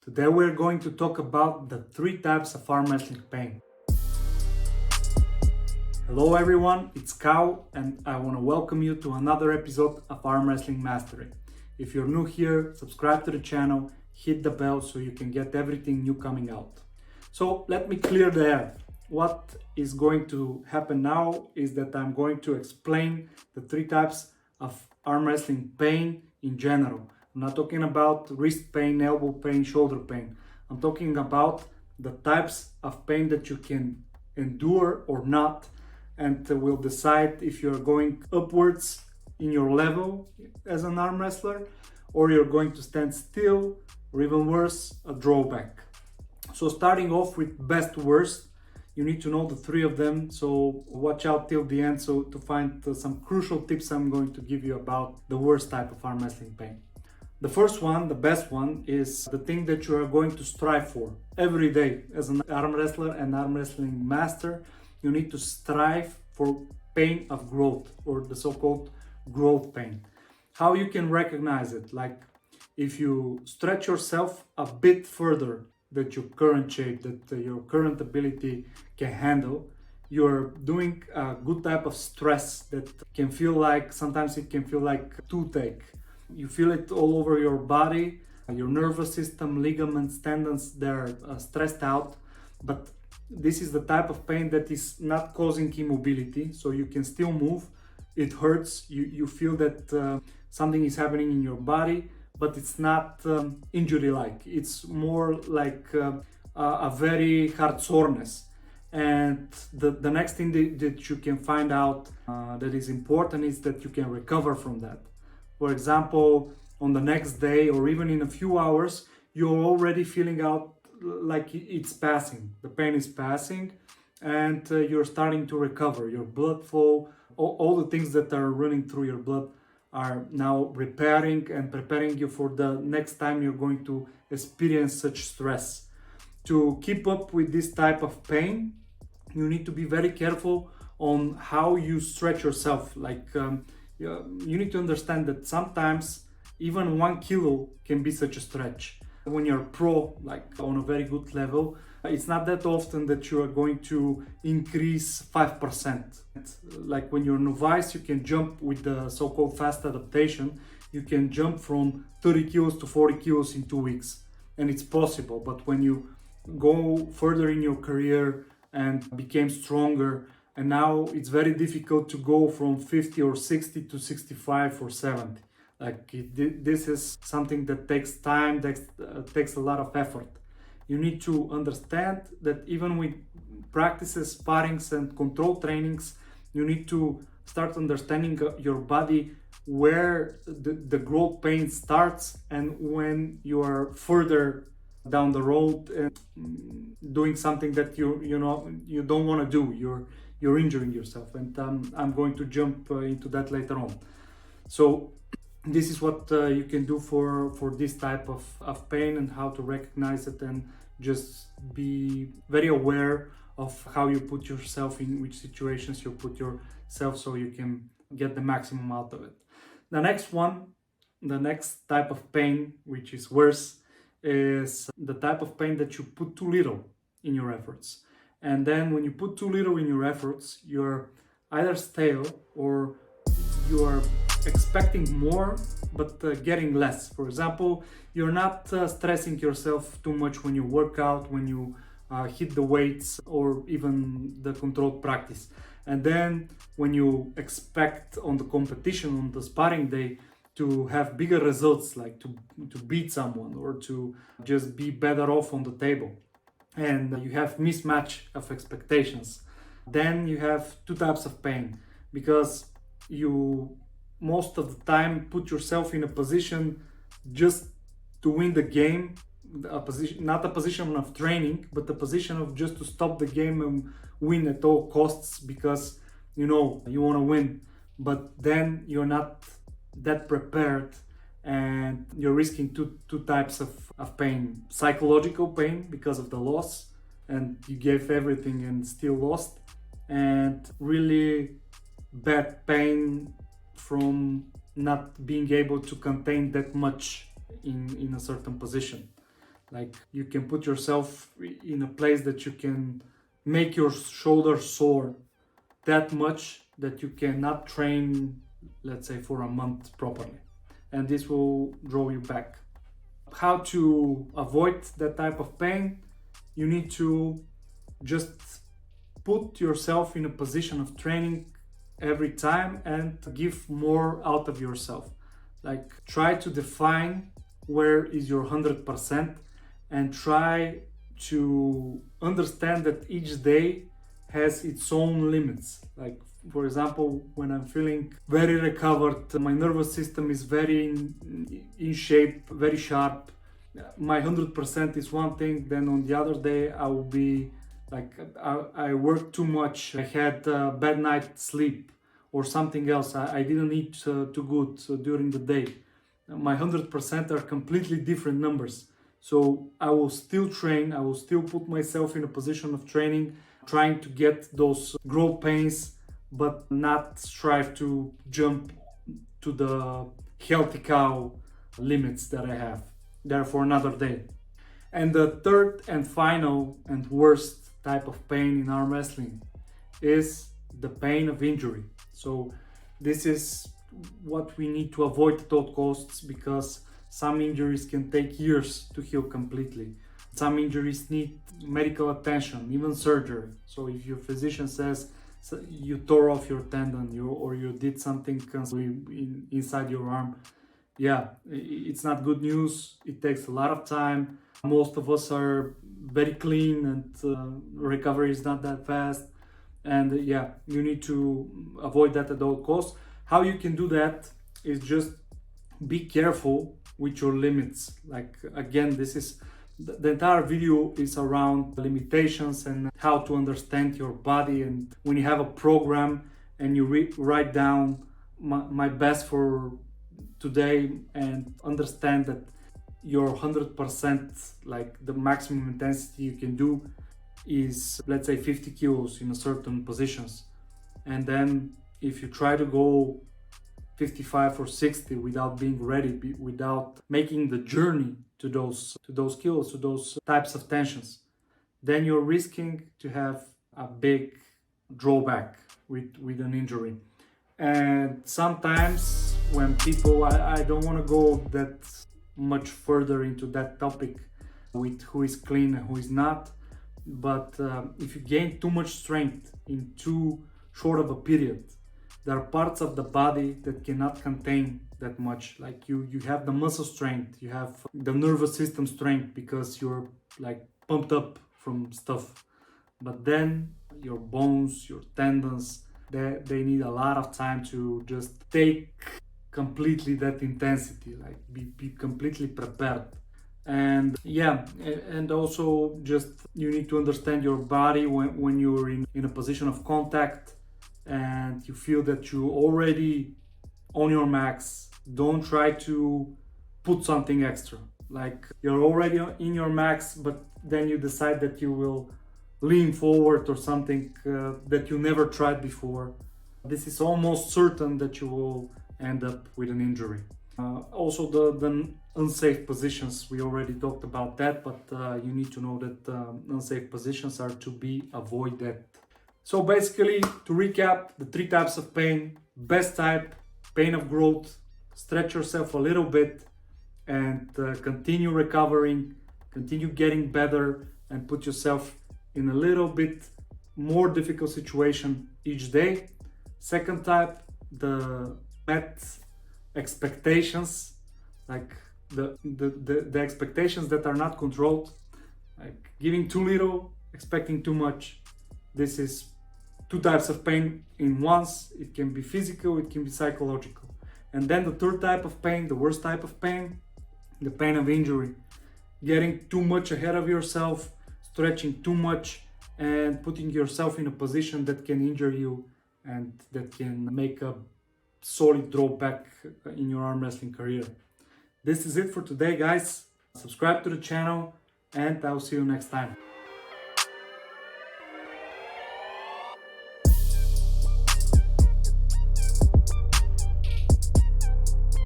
Today we're going to talk about the three types of arm wrestling pain. Hello everyone, it's Kau and I want to welcome you to another episode of Arm Wrestling Mastery. If you're new here, subscribe to the channel, hit the bell so you can get everything new coming out. So let me clear the air. What is going to happen now is that I'm going to explain the three types of arm wrestling pain in general. I'm not talking about wrist pain, elbow pain, shoulder pain. I'm talking about the types of pain that you can endure or not, and will decide if you're going upwards in your level as an arm wrestler or you're going to stand still, or even worse, a drawback. So starting off with best worst, you need to know the three of them, so watch out till the end so to find some crucial tips I'm going to give you about the worst type of arm wrestling pain. The first one, the best one, is the thing that you are going to strive for every day. As an arm wrestler and arm wrestling master, you need to strive for pain of growth, or the so-called growth pain. How you can recognize it? Like if you stretch yourself a bit further than your current shape, that your current ability can handle, you're doing a good type of stress that can feel like, sometimes it can feel like toothache. You feel it all over your body, your nervous system, ligaments, tendons, they're stressed out. But this is the type of pain that is not causing immobility, so you can still move. It hurts, you feel that something is happening in your body, but it's not injury-like. It's more like a very hard soreness. And the next thing that you can find out that is important is that you can recover from that. For example, on the next day or even in a few hours, you're already feeling out like it's passing. The pain is passing and you're starting to recover. Your blood flow, all the things that are running through your blood are now repairing and preparing you for the next time you're going to experience such stress. To keep up with this type of pain, you need to be very careful on how you stretch yourself. You need to understand that sometimes even 1 kilo can be such a stretch. When you're pro, like on a very good level, it's not that often that you are going to increase 5%. Like when you're novice, you can jump with the so-called fast adaptation. You can jump from 30 kilos to 40 kilos in 2 weeks, and it's possible. But when you go further in your career and became stronger, and now it's very difficult to go from 50 or 60 to 65 or 70. This is something that takes time, takes a lot of effort. You need to understand that even with practices, sparrings and control trainings, you need to start understanding your body, where the growth pain starts and when you are further down the road and doing something that you don't want to do. You're injuring yourself, and I'm going to jump into that later on. So this is what you can do for this type of pain, and how to recognize it, and just be very aware of how you put yourself in which situations you put yourself, so you can get the maximum out of it. The next type of pain, which is worse, is the type of pain that you put too little in your efforts. And then when you put too little in your efforts, you're either stale or you are expecting more but getting less. For example, you're not stressing yourself too much when you work out, when you hit the weights, or even the controlled practice. And then when you expect on the competition, on the sparring day, to have bigger results, like to beat someone or to just be better off on the table, and you have mismatch of expectations, then you have two types of pain, because you most of the time put yourself in a position just to win the game, not a position of training, but a position of just to stop the game and win at all costs, because you want to win. But then you're not that prepared, and you're risking two types of pain: psychological pain because of the loss and you gave everything and still lost, and really bad pain from not being able to contain that much in a certain position. Like you can put yourself in a place that you can make your shoulders sore that much that you cannot train, let's say, for a month properly. And this will draw you back. How to avoid that type of pain? You need to just put yourself in a position of training every time and give more out of yourself. Like try to define where is your 100% and try to understand that each day has its own limits. Like for example, when I'm feeling very recovered, my nervous system is very in shape, very sharp, my 100% is one thing, then on the other day I will be like I worked too much, I had a bad night's sleep or something else, I didn't eat too good during the day. My 100% are completely different numbers. So I will still train, I will still put myself in a position of training, trying to get those growth pains, but not strive to jump to the healthy cow limits that I have. There for another day. And the third and final and worst type of pain in arm wrestling is the pain of injury. So this is what we need to avoid at all costs, because some injuries can take years to heal completely. Some injuries need medical attention, even surgery. So if your physician says you tore off your tendon or you did something inside your arm, yeah, it's not good news. It takes a lot of time. Most of us are very clean and recovery is not that fast. And yeah, you need to avoid that at all costs. How you can do that is just be careful with your limits. Like again, this is the entire video is around limitations and how to understand your body. And when you have a program and you write down my best for today and understand that your 100%, like the maximum intensity you can do is, let's say, 50 kilos in a certain positions. And then if you try to go 55 or 60 without being ready, without making the journey to those kilos, to those types of tensions, then you're risking to have a big drawback with an injury. And sometimes when people, I don't want to go that much further into that topic with who is clean and who is not, but if you gain too much strength in too short of a period, there are parts of the body that cannot contain that much. Like you have the muscle strength, you have the nervous system strength because you're like pumped up from stuff, but then your bones, your tendons, they need a lot of time to just take completely that intensity, like be completely prepared. And yeah, and also just you need to understand your body when you're in a position of contact and you feel that you already on your max. Don't try to put something extra, like you're already in your max, but then you decide that you will lean forward or something that you never tried before. This is almost certain that you will end up with an injury. Also the unsafe positions, we already talked about that, but you need to know that unsafe positions are to be avoided. So basically, to recap, the three types of pain: best type, pain of growth, stretch yourself a little bit and continue recovering, continue getting better and put yourself in a little bit more difficult situation each day. Second type, the met expectations, like the expectations that are not controlled, like giving too little, expecting too much. This is two types of pain in once. It can be physical, it can be psychological. And then the third type of pain, the worst type of pain, the pain of injury, getting too much ahead of yourself, stretching too much and putting yourself in a position that can injure you and that can make a solid drawback in your arm wrestling career. This is it for today, guys. Subscribe to the channel and I'll see you next time.